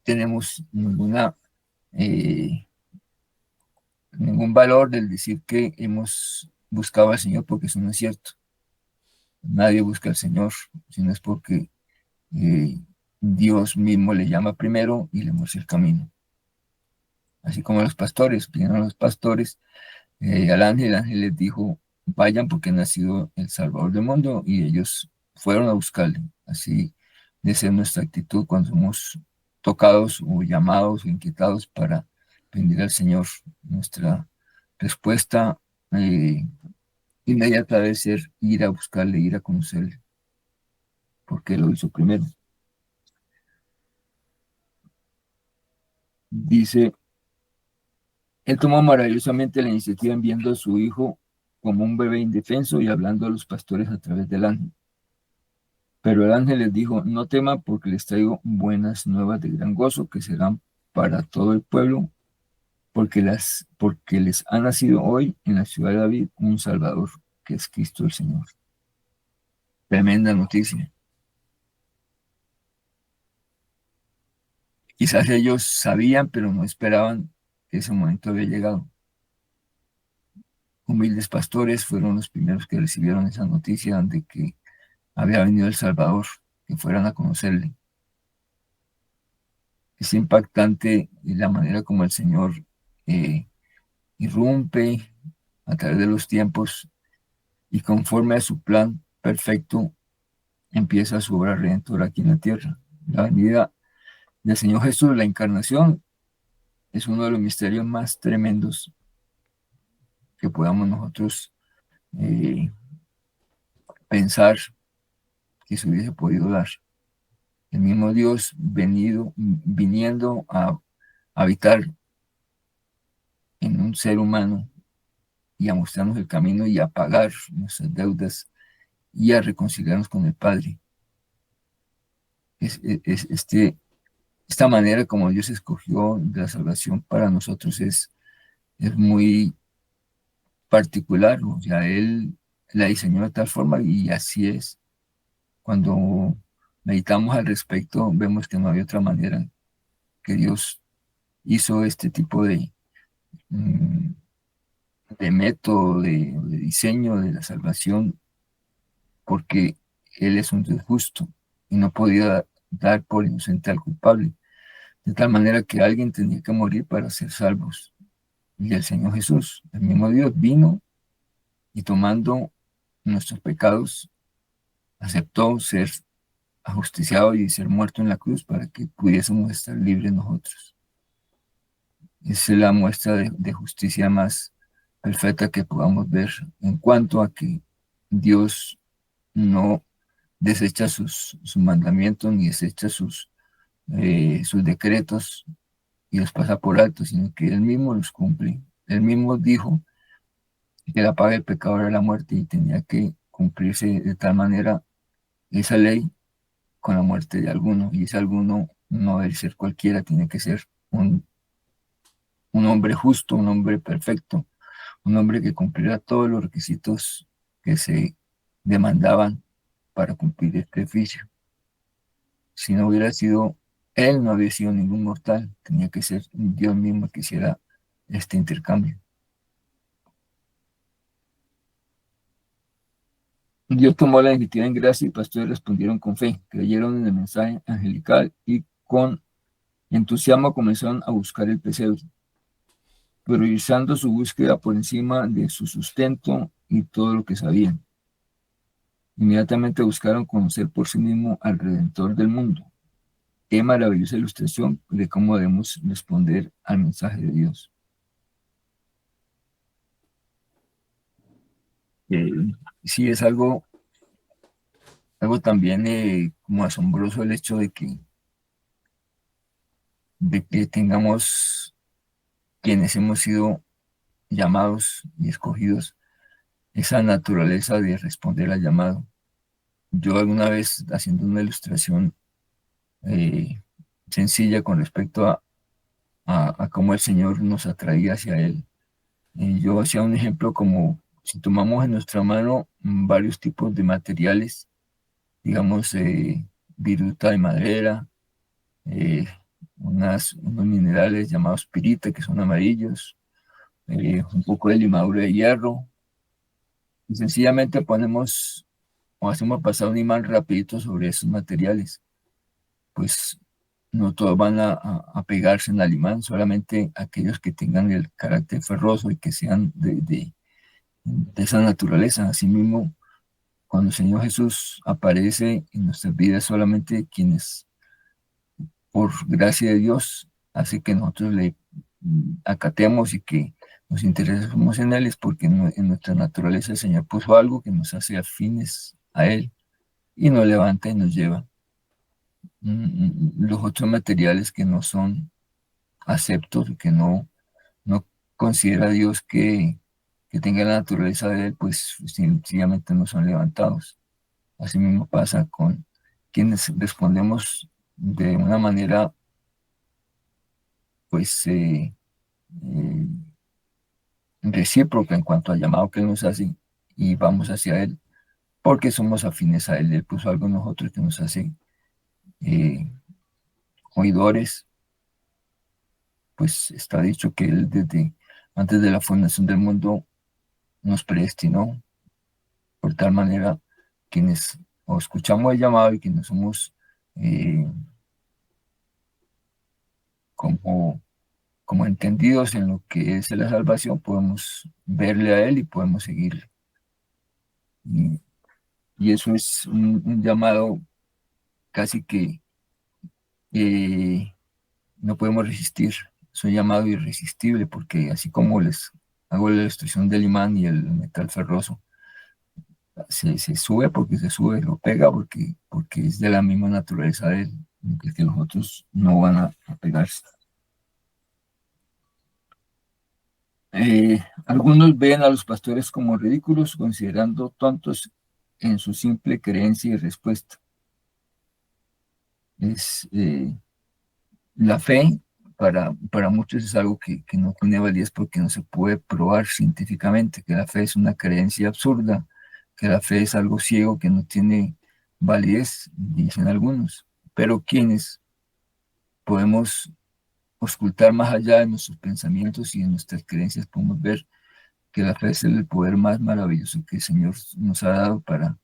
[SPEAKER 1] tenemos ningún valor del decir que hemos buscado al Señor, porque eso no es cierto. Nadie busca al Señor, sino es porque Dios mismo le llama primero y le muestra el camino. Así como los pastores, pidieron a los pastores al ángel, el ángel les dijo, vayan porque ha nacido el Salvador del mundo, y ellos fueron a buscarle. Así de ser nuestra actitud cuando somos tocados o llamados o inquietados para pedir al Señor. Nuestra respuesta inmediata debe ser ir a buscarle, ir a conocerle, porque lo hizo primero. Dice, Él tomó maravillosamente la iniciativa enviando a su hijo como un bebé indefenso y hablando a los pastores a través del ángel. Pero el ángel les dijo, no teman, porque les traigo buenas nuevas de gran gozo que serán para todo el pueblo, porque les ha nacido hoy en la ciudad de David un Salvador, que es Cristo el Señor. Tremenda noticia. Quizás ellos sabían, pero no esperaban que ese momento había llegado. Humildes pastores fueron los primeros que recibieron esa noticia de que había venido el Salvador, que fueran a conocerle. Es impactante la manera como el Señor irrumpe a través de los tiempos y conforme a su plan perfecto empieza su obra redentora aquí en la tierra. La venida del Señor Jesús, la encarnación, es uno de los misterios más tremendos que podamos nosotros eh, pensar que se hubiese podido dar. El mismo Dios viniendo a habitar en un ser humano y a mostrarnos el camino y a pagar nuestras deudas y a reconciliarnos con el Padre. Esta manera como Dios escogió de la salvación para nosotros es muy particular, o sea, Él la diseñó de tal forma y así es. Cuando meditamos al respecto, vemos que no había otra manera, que Dios hizo este tipo mm, de método, de diseño de la salvación, porque Él es un Dios justo y no podía dar por inocente al culpable, de tal manera que alguien tenía que morir para ser salvos. Y el Señor Jesús, el mismo Dios, vino y tomando nuestros pecados, aceptó ser ajusticiado y ser muerto en la cruz para que pudiésemos estar libres nosotros. Esa es la muestra de justicia más perfecta que podamos ver en cuanto a que Dios no desecha sus mandamientos ni desecha sus decretos y los pasa por alto, sino que Él mismo los cumple. Él mismo dijo que la paga del pecado era la muerte y tenía que cumplirse de tal manera esa ley con la muerte de alguno, y ese alguno no debe ser cualquiera, tiene que ser un hombre justo, un hombre perfecto, un hombre que cumpliera todos los requisitos que se demandaban para cumplir este oficio. Si no hubiera sido él, no había sido ningún mortal, tenía que ser Dios mismo que hiciera este intercambio. Dios tomó la iniciativa en gracia y pastores respondieron con fe, creyeron en el mensaje angelical y con entusiasmo comenzaron a buscar el pesebre, priorizando su búsqueda por encima de su sustento y todo lo que sabían. Inmediatamente buscaron conocer por sí mismo al Redentor del mundo. Qué maravillosa ilustración de cómo debemos responder al mensaje de Dios. Sí, es algo también como asombroso el hecho de que tengamos quienes hemos sido llamados y escogidos esa naturaleza de responder al llamado. Yo alguna vez haciendo una ilustración sencilla con respecto a cómo el Señor nos atraía hacia Él, yo hacía un ejemplo como si tomamos en nuestra mano varios tipos de materiales, digamos, viruta de madera, eh, unos minerales llamados pirita, que son amarillos, un poco de limadura de hierro, y sencillamente ponemos o hacemos pasar un imán rapidito sobre esos materiales. Pues no todos van a pegarse en el imán, solamente aquellos que tengan el carácter ferroso y que sean de esa naturaleza. Asimismo, cuando el Señor Jesús aparece en nuestras vidas, solamente quienes, por gracia de Dios, hace que nosotros le acatemos y que nos interesemos en Él, es porque en nuestra naturaleza el Señor puso algo que nos hace afines a Él y nos levanta y nos lleva. Los otros materiales que no son aceptos, que no considera Dios que tenga la naturaleza de Él, pues sencillamente no son levantados. Así mismo pasa con quienes respondemos de una manera, pues, recíproca en cuanto al llamado que Él nos hace y vamos hacia Él, porque somos afines a Él. Él puso algo en nosotros que nos hace oidores pues está dicho que Él desde antes de la fundación del mundo nos predestinó, por tal manera quienes o escuchamos el llamado y quienes somos eh, como, como entendidos en lo que es la salvación, podemos verle a Él y podemos seguirle. Y, y eso es un llamado casi que no podemos resistir. Es un llamado irresistible porque así como les hago la destrucción del imán y el metal ferroso, se sube porque se sube, lo pega porque es de la misma naturaleza de él, que los otros no van a pegarse. Algunos ven a los pastores como ridículos, considerando tontos en su simple creencia y respuesta. La fe para muchos es algo que no tiene validez porque no se puede probar científicamente, que la fe es una creencia absurda, que la fe es algo ciego que no tiene validez, dicen algunos. Pero quienes podemos auscultar más allá de nuestros pensamientos y de nuestras creencias, podemos ver que la fe es el poder más maravilloso que el Señor nos ha dado para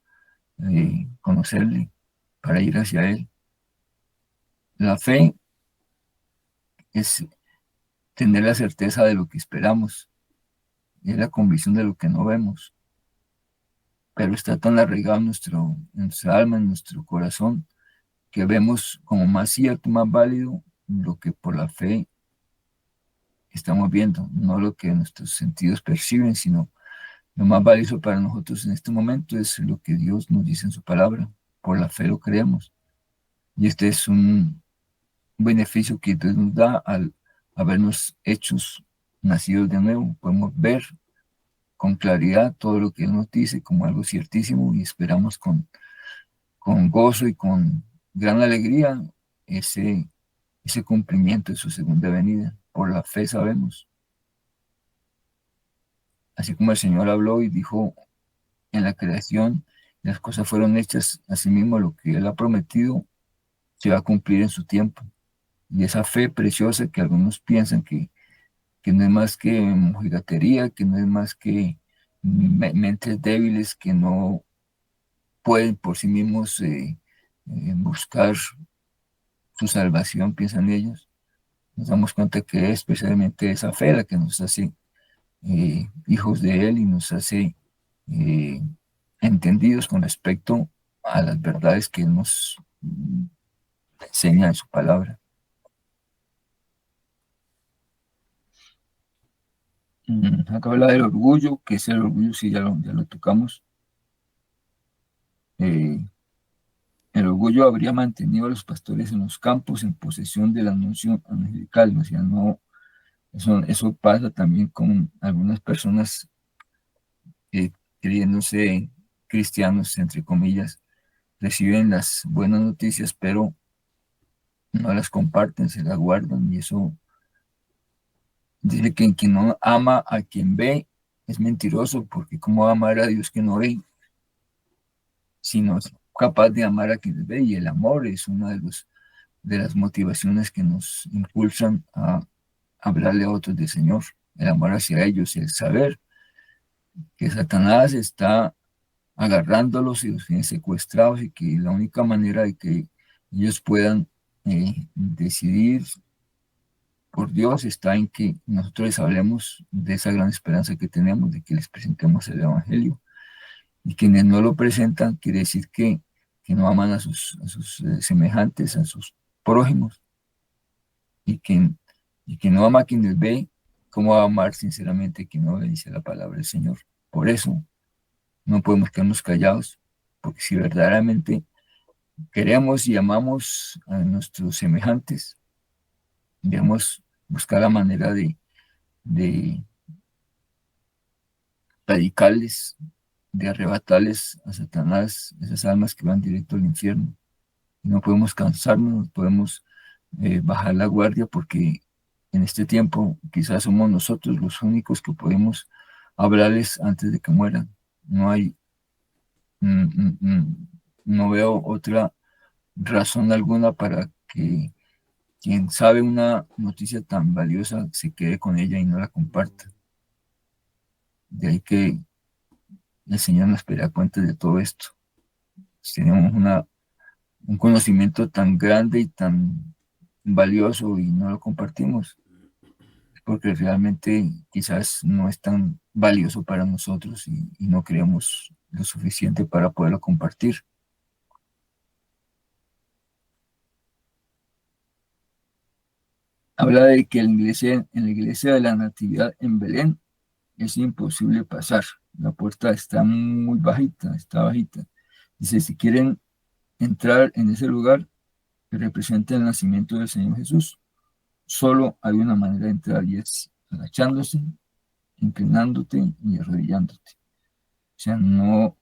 [SPEAKER 1] conocerle, para ir hacia Él. La fe es tener la certeza de lo que esperamos, es la convicción de lo que no vemos, pero está tan arraigado en nuestra alma, en nuestro corazón, que vemos como más cierto, más válido lo que por la fe estamos viendo, no lo que nuestros sentidos perciben, sino lo más valioso para nosotros en este momento es lo que Dios nos dice en su palabra. Por la fe lo creemos. Y este es un beneficio que Dios nos da al habernos hechos nacidos de nuevo. Podemos ver con claridad todo lo que Él nos dice como algo ciertísimo y esperamos con gozo y con gran alegría ese cumplimiento de su segunda venida. Por la fe sabemos. Así como el Señor habló y dijo en la creación, las cosas fueron hechas, asimismo lo que Él ha prometido se va a cumplir en su tiempo. Y esa fe preciosa que algunos piensan que no es más que mojigatería, que no es más que mentes débiles que no pueden por sí mismos buscar su salvación, piensan ellos. Nos damos cuenta que es precisamente esa fe la que nos hace hijos de Él y nos hace eh, entendidos con respecto a las verdades que Él nos enseña en su palabra. Acá habla del orgullo, que es el orgullo, sí, ya lo tocamos. Eh, el orgullo habría mantenido a los pastores en los campos en posesión del anuncio angelical, o sea, no, eso pasa también con algunas personas que creyéndose cristianos, entre comillas, reciben las buenas noticias, pero no las comparten, se las guardan, y eso dice que quien no ama a quien ve es mentiroso, porque cómo va a amar a Dios que no ve, si no es capaz de amar a quien ve, y el amor es una de las motivaciones que nos impulsan a hablarle a otros del Señor, el amor hacia ellos, el saber que Satanás está agarrándolos y los tiene secuestrados y que la única manera de que ellos puedan decidir por Dios está en que nosotros les hablemos de esa gran esperanza que tenemos, de que les presentemos el Evangelio. Y quienes no lo presentan, quiere decir que no aman a sus semejantes, a sus prójimos. Y quien no ama a quienes ve, ¿cómo va a amar sinceramente a quien no ve? Dice la palabra del Señor. Por eso no podemos quedarnos callados, porque si verdaderamente queremos y amamos a nuestros semejantes, debemos buscar la manera de predicarles, de arrebatarles a Satanás esas almas que van directo al infierno. No podemos cansarnos, no podemos bajar la guardia porque en este tiempo quizás somos nosotros los únicos que podemos hablarles antes de que mueran. No hay, no veo otra razón alguna para que Quien sabe una noticia tan valiosa se quede con ella y no la comparta. De ahí que el Señor nos espera cuenta de todo esto. Si tenemos un conocimiento tan grande y tan valioso y no lo compartimos, es porque realmente quizás no es tan valioso para nosotros y no creemos lo suficiente para poderlo compartir. Habla de que en la iglesia de la Natividad en Belén es imposible pasar. La puerta está muy bajita, está bajita. Dice, si quieren entrar en ese lugar que representa el nacimiento del Señor Jesús, solo hay una manera de entrar y es agachándose, inclinándote y arrodillándote. O sea, no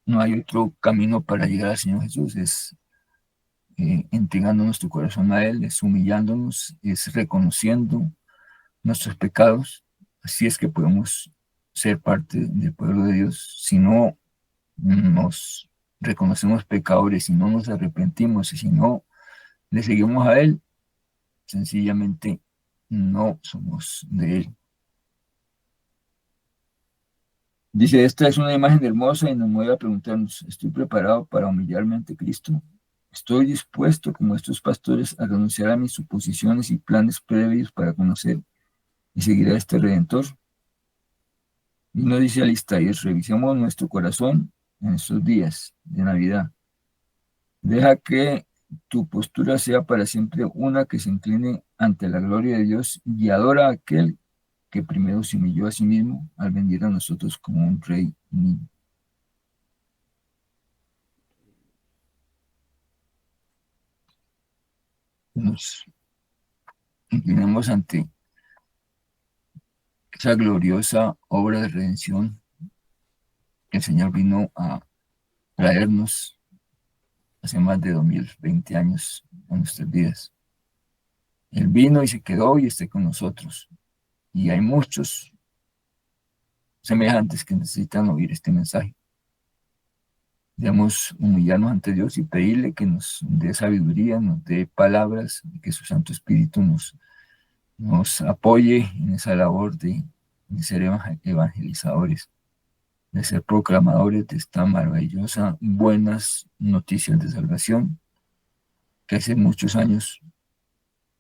[SPEAKER 1] hay otro camino para llegar al Señor Jesús, es entregando nuestro corazón a Él, es humillándonos, es reconociendo nuestros pecados. Así es que podemos ser parte del pueblo de Dios. Si no nos reconocemos pecadores, si no nos arrepentimos y si no le seguimos a Él, sencillamente no somos de Él. Dice, esta es una imagen hermosa y nos mueve a preguntarnos, ¿estoy preparado para humillarme ante Cristo? ¿Estoy dispuesto, como estos pastores, a renunciar a mis suposiciones y planes previos para conocer y seguir a este Redentor? Y nos dice Alistair, revisemos nuestro corazón en estos días de Navidad. Deja que tu postura sea para siempre una que se incline ante la gloria de Dios y adora a aquel que primero se humilló a sí mismo al venir a nosotros como un rey niño. Nos inclinamos ante esa gloriosa obra de redención que el Señor vino a traernos hace más de 2020 años en nuestras vidas. Él vino y se quedó y está con nosotros. Y hay muchos semejantes que necesitan oír este mensaje. Debemos humillarnos ante Dios y pedirle que nos dé sabiduría, nos dé palabras, y que su Santo Espíritu nos apoye en esa labor de ser evangelizadores, de ser proclamadores de esta maravillosa, buenas noticias de salvación que hace muchos años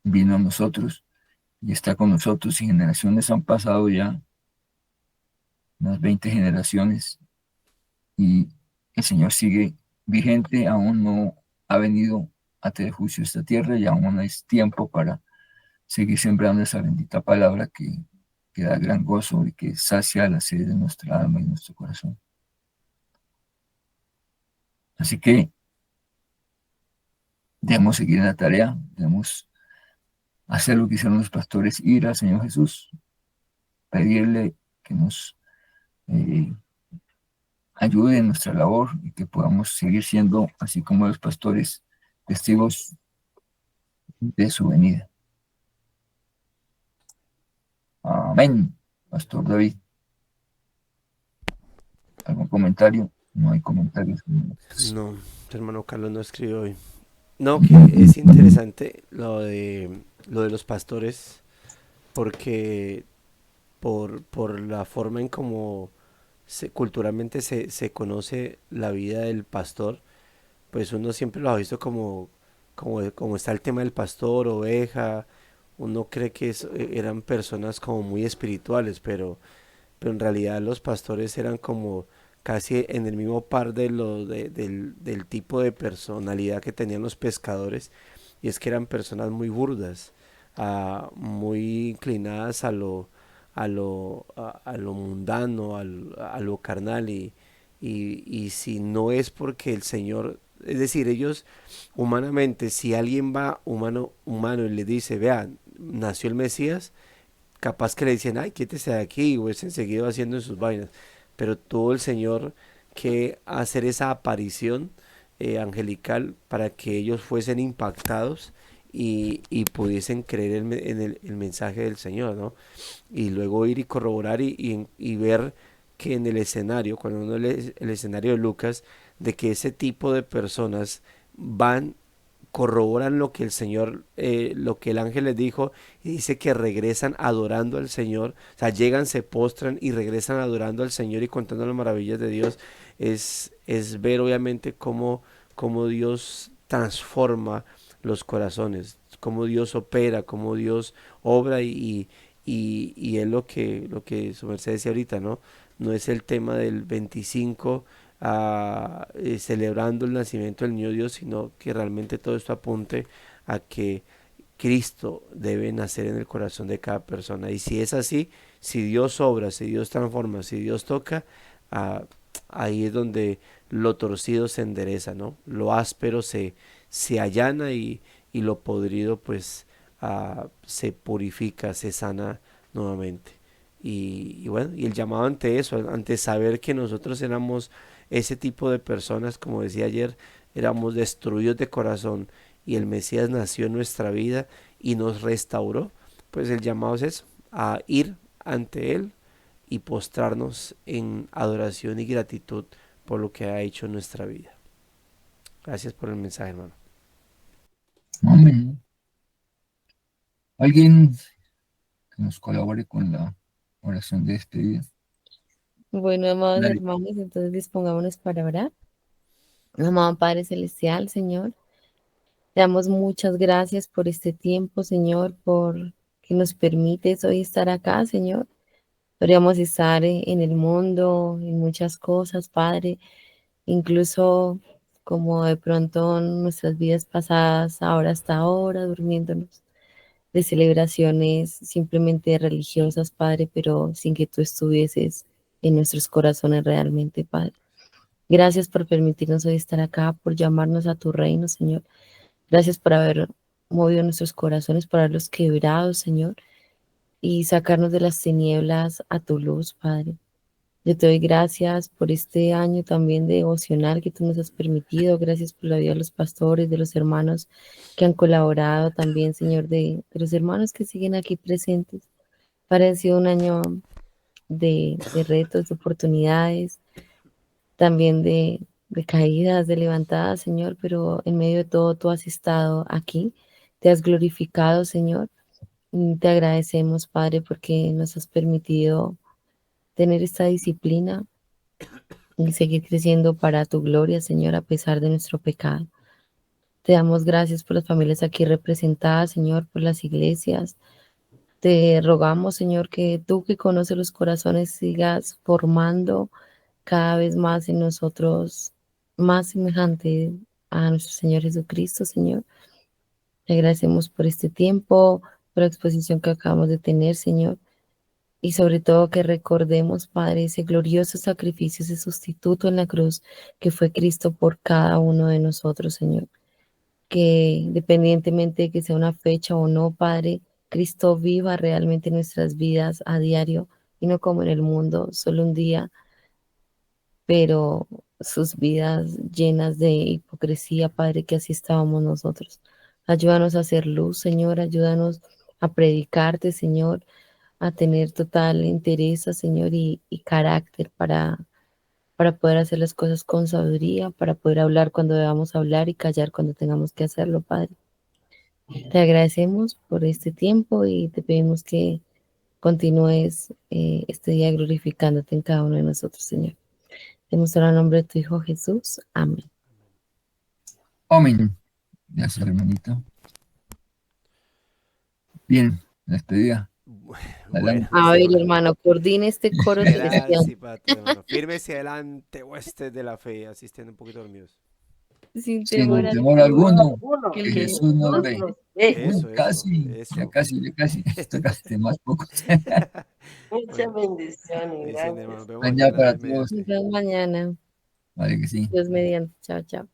[SPEAKER 1] vino a nosotros y está con nosotros y generaciones han pasado ya, unas 20 generaciones, y el Señor sigue vigente, aún no ha venido a tener juicio esta tierra y aún es tiempo para seguir sembrando esa bendita palabra que da gran gozo y que sacia la sed de nuestra alma y nuestro corazón. Así que debemos seguir en la tarea, debemos hacer lo que hicieron los pastores, ir al Señor Jesús, pedirle que nos ayude en nuestra labor y que podamos seguir siendo, así como los pastores, testigos de su venida. Amén. Pastor David, ¿algún comentario? No hay comentarios.
[SPEAKER 3] No, tu hermano Carlos no escribió hoy. No, que es interesante lo de los pastores, porque por la forma en cómo culturalmente se conoce la vida del pastor, pues uno siempre lo ha visto como está el tema del pastor, oveja, uno cree que eran personas como muy espirituales, pero en realidad los pastores eran como casi en el mismo par del tipo de personalidad que tenían los pescadores, y es que eran personas muy burdas, muy inclinadas a lo mundano, a lo carnal, y si no es porque el Señor, es decir, ellos humanamente, si alguien va humano y le dice, vean, nació el Mesías, capaz que le dicen, ay, quítese de aquí, y hubiesen seguido haciendo sus vainas, pero tuvo el Señor que hacer esa aparición angelical para que ellos fuesen impactados y pudiesen creer en el mensaje del Señor, ¿no? Y luego ir y corroborar y ver que en el escenario, cuando uno lee el escenario de Lucas, de que ese tipo de personas van corroboran lo que el Señor, lo que el ángel les dijo, y dice que regresan adorando al Señor, o sea, llegan, se postran y regresan adorando al Señor y contando las maravillas de Dios. Es ver obviamente cómo Dios transforma los corazones, cómo Dios opera, cómo Dios obra y es lo que su merced decía ahorita, ¿no? No es el tema del 25 celebrando el nacimiento del niño Dios, sino que realmente todo esto apunte a que Cristo debe nacer en el corazón de cada persona. Y si es así, si Dios obra, si Dios transforma, si Dios toca, ah, ahí es donde lo torcido se endereza, ¿no? Lo áspero se allana y lo podrido pues se purifica, se sana nuevamente. Y bueno, y el llamado ante eso, ante saber que nosotros éramos ese tipo de personas, como decía ayer, éramos destruidos de corazón y el Mesías nació en nuestra vida y nos restauró, pues el llamado es eso, a ir ante Él y postrarnos en adoración y gratitud por lo que ha hecho en nuestra vida. Gracias por el mensaje, hermano.
[SPEAKER 1] Amén. ¿Alguien que nos colabore con la oración de despedida?
[SPEAKER 2] Bueno, amados
[SPEAKER 1] Dale.
[SPEAKER 2] hermanos, entonces dispongámonos para orar. Amado Padre Celestial, Señor, te damos muchas gracias por este tiempo, Señor, por que nos permites hoy estar acá, Señor. Podríamos estar en el mundo, en muchas cosas, Padre, incluso como de pronto en nuestras vidas pasadas, ahora hasta ahora, durmiéndonos, de celebraciones simplemente religiosas, Padre, pero sin que tú estuvieses en nuestros corazones realmente, Padre. Gracias por permitirnos hoy estar acá, por llamarnos a tu reino, Señor. Gracias por haber movido nuestros corazones, por haberlos quebrado, Señor, y sacarnos de las tinieblas a tu luz, Padre. Yo te doy gracias por este año también devocional que tú nos has permitido. Gracias por la vida de los pastores, de los hermanos que han colaborado también, Señor, de los hermanos que siguen aquí presentes. Para ha sido un año de retos, de oportunidades, también de caídas, de levantadas, Señor, pero en medio de todo tú has estado aquí. Te has glorificado, Señor. Y te agradecemos, Padre, porque nos has permitido tener esta disciplina y seguir creciendo para tu gloria, Señor, a pesar de nuestro pecado. Te damos gracias por las familias aquí representadas, Señor, por las iglesias. Te rogamos, Señor, que tú que conoces los corazones sigas formando cada vez más en nosotros, más semejante a nuestro Señor Jesucristo, Señor. Te agradecemos por este tiempo, por la exposición que acabamos de tener, Señor. Y sobre todo que recordemos, Padre, ese glorioso sacrificio, ese sustituto en la cruz que fue Cristo por cada uno de nosotros, Señor. Que independientemente de que sea una fecha o no, Padre, Cristo viva realmente en nuestras vidas a diario y no como en el mundo, solo un día, pero sus vidas llenas de hipocresía, Padre, que así estábamos nosotros. Ayúdanos a hacer luz, Señor, ayúdanos a predicarte, Señor, a tener total interés, Señor, y carácter para poder hacer las cosas con sabiduría, para poder hablar cuando debamos hablar y callar cuando tengamos que hacerlo, Padre. Te agradecemos por este tiempo y te pedimos que continúes este día glorificándote en cada uno de nosotros, Señor. Te muestro el nombre de tu Hijo Jesús. Amén.
[SPEAKER 1] Amén. Gracias, hermanito. Bien, despedida.
[SPEAKER 3] Bueno,
[SPEAKER 1] Adelante.
[SPEAKER 2] A ver,
[SPEAKER 3] hermano.
[SPEAKER 2] hermano, coordine este coro celestial.
[SPEAKER 3] Gracias, Padre, hermano. Fírmese adelante, huestes de la fe, así estén un poquito dormidos.
[SPEAKER 2] Sin
[SPEAKER 1] Sin
[SPEAKER 2] temor a
[SPEAKER 1] temor alguno,
[SPEAKER 2] que
[SPEAKER 1] que
[SPEAKER 2] el que
[SPEAKER 1] Jesús nos
[SPEAKER 2] nos
[SPEAKER 1] ve.
[SPEAKER 2] ve.
[SPEAKER 3] Eso, eso,
[SPEAKER 1] Ya
[SPEAKER 3] eso.
[SPEAKER 1] casi, ya casi. Estoy casi más poco.
[SPEAKER 4] Muchas
[SPEAKER 3] Bueno,
[SPEAKER 4] bendiciones,
[SPEAKER 3] dicen, hermano,
[SPEAKER 4] gracias.
[SPEAKER 3] vemos
[SPEAKER 1] Mañana
[SPEAKER 3] mañana,
[SPEAKER 1] para
[SPEAKER 3] Dios
[SPEAKER 1] todos.
[SPEAKER 3] mediante.
[SPEAKER 2] Nos vemos mañana.
[SPEAKER 1] Vale que sí.
[SPEAKER 2] Dios mediante. Chao, chao.